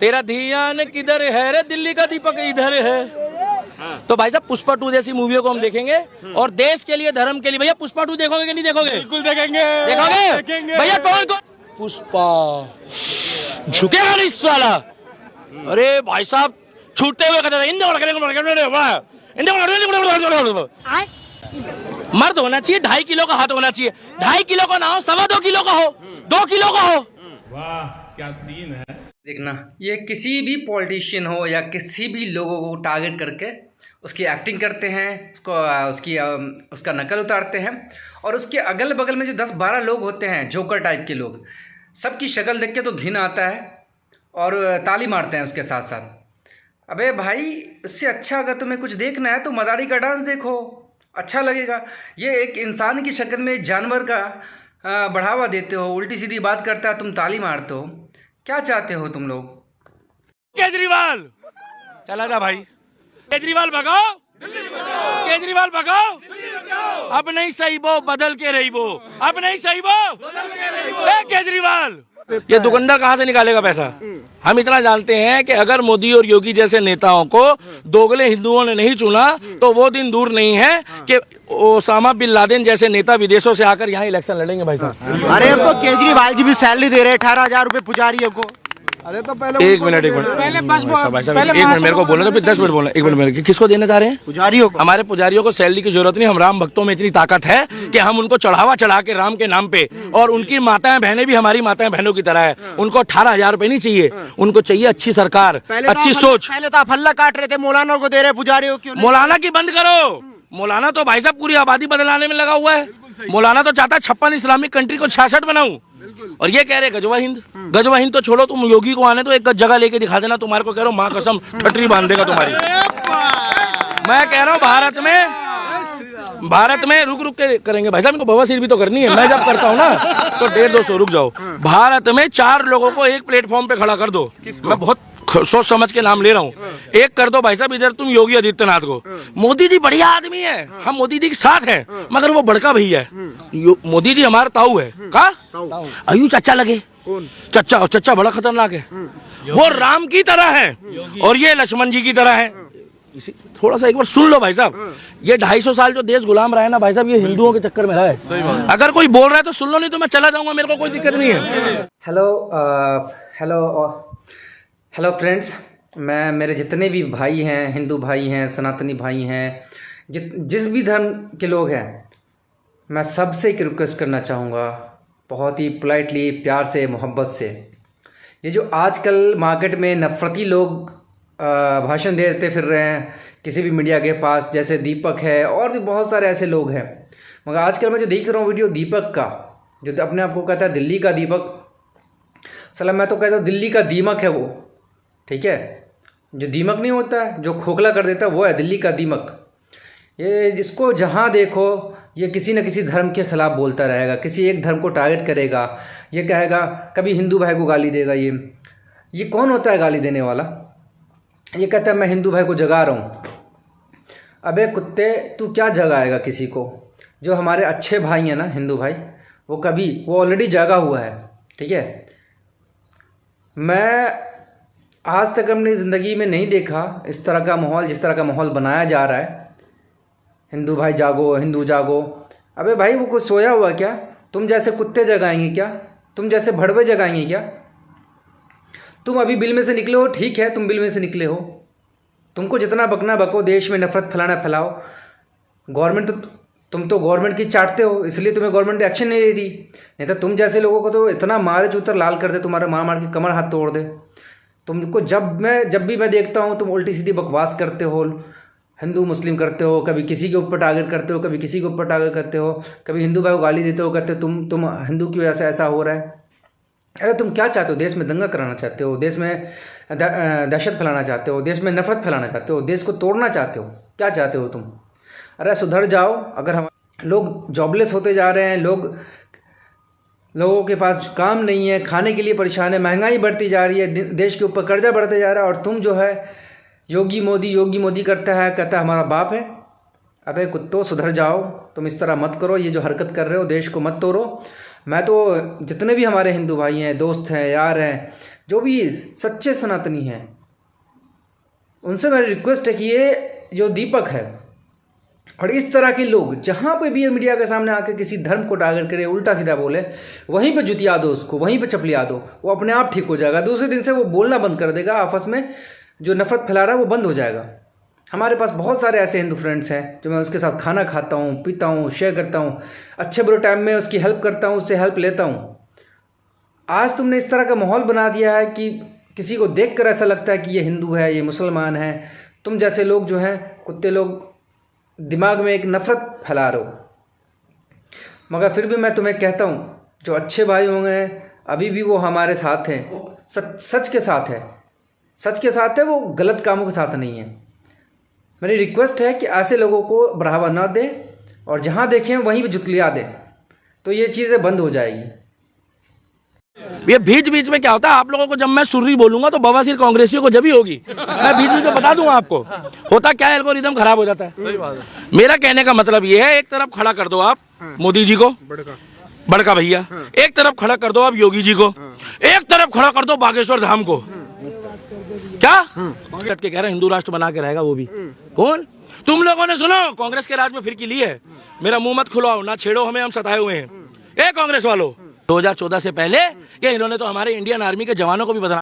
तेरा ध्यान किधर है रे दिल्ली का दीपक इधर है। तो भाई साहब पुष्पा 2 जैसी मूवियों को हम देखेंगे और देश के लिए धर्म के लिए। भैया पुष्पा 2 देखोगे कि नहीं देखोगे? बिल्कुल देखेंगे। देखोगे भैया? कौन कौन? पुष्पा झुकेगा नहीं साला। अरे भाई साहब छूटते हुए मर्द होना चाहिए, 2.5 किलो का हाथ होना चाहिए। 2.5 किलो का ना हो, 2.25 किलो का हो, 2 किलो का हो। वाह क्या सीन है। देखना, ये किसी भी पॉलिटिशियन हो या किसी भी लोगों को टारगेट करके उसकी एक्टिंग करते हैं, उसका नकल उतारते हैं और उसके अगल बगल में जो 10-12 लोग होते हैं जोकर टाइप के लोग, सबकी शक्ल देख के तो घिन आता है और ताली मारते हैं उसके साथ साथ। अबे भाई, इससे अच्छा अगर तुम्हें कुछ देखना है तो मदारी का डांस देखो, अच्छा लगेगा। ये एक इंसान की शक्ल में जानवर का बढ़ावा देते हो, उल्टी सीधी बात करता है, तुम ताली मारते हो। क्या चाहते हो तुम लोग? केजरीवाल चला जा भाई, केजरीवाल भगाओ, केजरीवाल भगाओ। अब नहीं सही वो बदल के रही वो, अब नहीं सही वो केजरीवाल। ये दुकानदार कहाँ से निकालेगा पैसा? हम इतना जानते हैं कि अगर मोदी और योगी जैसे नेताओं को दोगले हिंदुओं ने नहीं चुना तो वो दिन दूर नहीं है कि ओसामा बिन लादेन जैसे नेता विदेशों से आकर यहाँ इलेक्शन लड़ेंगे भाई साहब। अरे अब तो केजरीवाल जी भी सैलरी दे रहे हैं 18,000 रुपए पुजारियों को। अरे तो पहले एक मिनट भाई साहब, एक मिनट मेरे को बोलना तो फिर 10 मिनट बोलना। एक मिनट मेरे किसको देना चाह रहे हैं? पुजारियों को। हमारे पुजारियों को सैलरी की जरूरत नहीं। हम राम भक्तों में इतनी ताकत है कि हम उनको चढ़ावा चढ़ा के राम के नाम पे, और उनकी माताएं बहनें भी हमारी माताएं बहनों की तरह है। उनको 18,000 रुपए नहीं चाहिए, उनको चाहिए अच्छी सरकार, अच्छी सोच। पहले तो आप हल्ला काट रहे थे, मौलाना को दे रहे पुजारियों को। मौलाना की बंद करो। मौलाना तो भाई साहब पूरी आबादी बदलाने में लगा हुआ है। मौलाना तो चाहता है 56 इस्लामिक कंट्री को 66 बनाऊं, और ये कह रहे गजवा हिंद। गजवा हिंद तो छोड़ो, तुम योगी को आने तो एक जगह लेके दिखा देना, तुम्हारे को कह रहा हूँ माँ कसम ठटरी बांध देगा तुम्हारी। मैं कह रहा हूँ भारत में रुक के करेंगे भाई साहब, इनको बवासीर भी तो करनी है। मैं जब करता हूँ ना तो 150-200 रुक जाओ। भारत में 4 लोगों को एक प्लेटफॉर्म पे खड़ा कर दो। मैं बहुत सोच समझ के नाम ले रहा हूँ। एक कर दो भाई साहब इधर तुम योगी आदित्यनाथ को। मोदी जी बढ़िया आदमी है, हम मोदी जी के साथ हैं, मगर वो बड़का भैया है। मोदी जी हमारा ताऊ है। का अयू चाचा लगे? चच्चा बड़ा खतरनाक है, वो राम की तरह है और ये लक्ष्मण जी की तरह है। थोड़ा सा एक बार सुन लो भाई साहब, ये 250 साल जो देश गुलाम रहा है ना भाई साहब, ये हिंदुओं के चक्कर में रहा है। अगर कोई बोल रहा है तो सुन लो, नहीं तो मैं चला जाऊंगा, मेरे को कोई दिक्कत नहीं है। हेलो फ्रेंड्स, मेरे जितने भी भाई हैं, हिंदू भाई हैं, सनातनी भाई हैं, जिस भी धर्म के लोग हैं, मैं सबसे एक रिक्वेस्ट करना चाहूँगा, बहुत ही पोलाइटली, प्यार से, मोहब्बत से। ये जो आजकल मार्केट में नफरती लोग भाषण देते फिर रहे हैं किसी भी मीडिया के पास, जैसे दीपक है और भी बहुत सारे ऐसे लोग हैं, मगर आजकल मैं जो देख रहा हूँ वीडियो दीपक का, जो अपने आप को कहता है दिल्ली का दीपक, सलाम मैं तो कहता हूँ दिल्ली का दीमक है वो। ठीक है, जो दीमक नहीं होता है, जो खोखला कर देता है, वो है दिल्ली का दीमक। ये इसको जहाँ देखो ये किसी न किसी धर्म के खिलाफ बोलता रहेगा, किसी एक धर्म को टारगेट करेगा, ये कहेगा, कभी हिंदू भाई को गाली देगा। ये कौन होता है गाली देने वाला? ये कहता है मैं हिंदू भाई को जगा रहा हूँ। अबे कुत्ते, तू क्या जगाएगा किसी को? जो हमारे अच्छे भाई हैं ना हिंदू भाई, वो ऑलरेडी जगा हुआ है। ठीक है, मैं आज तक अपनी ज़िंदगी में नहीं देखा इस तरह का माहौल, जिस तरह का माहौल बनाया जा रहा है। हिंदू भाई जागो, हिंदू जागो। अबे भाई, वो कुछ सोया हुआ क्या? तुम जैसे कुत्ते जगाएंगे क्या? तुम जैसे भड़वे जगाएंगे क्या? तुम अभी बिल में से निकले हो, ठीक है, तुम बिल में से निकले हो, तुमको जितना बकना बको, देश में नफरत फैलाओ। गवर्नमेंट तुम तो गवर्नमेंट की चाटते हो, इसलिए तुम्हें गवर्नमेंट एक्शन नहीं ले रही। नहीं तो तुम जैसे लोगों को तो इतना मारे चूतर लाल कर दे, तुम्हारा मार के कमर हाथ तोड़ दे। तुमको जब भी मैं देखता हूँ तुम उल्टी सीधी बकवास करते हो, हिंदू मुस्लिम करते हो, कभी किसी के ऊपर टारगेट करते हो, कभी किसी के ऊपर टारगेट करते हो, कभी हिंदू भाई को गाली देते हो, कहते हो तुम हिंदू की वजह से ऐसा हो रहा है। अरे तुम क्या चाहते हो? देश में दंगा कराना चाहते हो, देश में दहशत फैलाना चाहते हो, देश में नफरत फैलाना चाहते हो, देश को तोड़ना चाहते हो, क्या चाहते हो तुम? अरे सुधर जाओ। अगर हम लोग जॉबलेस होते जा रहे हैं, लोगों के पास काम नहीं है, खाने के लिए परेशान है, महंगाई बढ़ती जा रही है, देश के ऊपर कर्जा बढ़ते जा रहा है, और तुम जो है योगी मोदी कहता है हमारा बाप है। अबे कुत्तों, सुधर जाओ, तुम इस तरह मत करो, ये जो हरकत कर रहे हो, देश को मत तोड़ो। मैं तो जितने भी हमारे हिंदू भाई हैं, दोस्त हैं, यार हैं, जो भी सच्चे सनातनी हैं, उनसे मेरी रिक्वेस्ट है कि ये जो दीपक है और इस तरह के लोग जहाँ पे भी ये मीडिया के सामने आकर किसी धर्म को टारगेट करे, उल्टा सीधा बोले, वहीं पे जुतिया दो उसको, वहीं पे चपलिया दो, वो अपने आप ठीक हो जाएगा। दूसरे दिन से वो बोलना बंद कर देगा, आपस में जो नफरत फैला रहा है वो बंद हो जाएगा। हमारे पास बहुत सारे ऐसे हिंदू फ्रेंड्स हैं जो मैं उसके साथ खाना खाता हूँ, पीता हूँ, शेयर करता हूँ, अच्छे बुरे टाइम में उसकी हेल्प करता हूँ, उससे हेल्प लेता हूँ। आज तुमने इस तरह का माहौल बना दिया है कि किसी को देखकर ऐसा लगता है कि ये हिंदू है, ये मुसलमान है। तुम जैसे लोग जो हैं, कुत्ते लोग, दिमाग में एक नफ़रत फैला रहे हो। मगर फिर भी मैं तुम्हें कहता हूँ, जो अच्छे भाई होंगे अभी भी वो हमारे साथ हैं, सच के साथ है, सच के साथ है, वो गलत कामों के साथ नहीं है। मेरी रिक्वेस्ट है कि ऐसे लोगों को बढ़ावा ना दें और जहाँ देखें वहीं पे जुतलिया दें, तो ये चीज़ें बंद हो जाएगी। ये बीच बीच में क्या होता है, आप लोगों को जब मैं सुर्री बोलूंगा तो बवासीर कांग्रेसियों को जब ही होगी, मैं बीच बीच में बता दूंगा आपको। होता क्या है, एल्गोरिदम खराब हो जाता है। सही बात है। मेरा कहने का मतलब ये है, एक तरफ खड़ा कर दो आप मोदी जी को, बड़का भैया, एक तरफ खड़ा कर दो आप योगी जी को, एक तरफ खड़ा कर दो बागेश्वर धाम को। क्या कट के कह रहे हिंदू राष्ट्र बना के रहेगा वो भी कौन? तुम लोगों ने सुनो, कांग्रेस के राज में फिरकी ली है। मेरा मुंह मत खुलवाओ, ना छेड़ो हमें, हम सताए हुए हैं। ए कांग्रेस वालों, 2014 से पहले ये इन्होंने तो हमारे इंडियन आर्मी के जवानों को भी बदनाम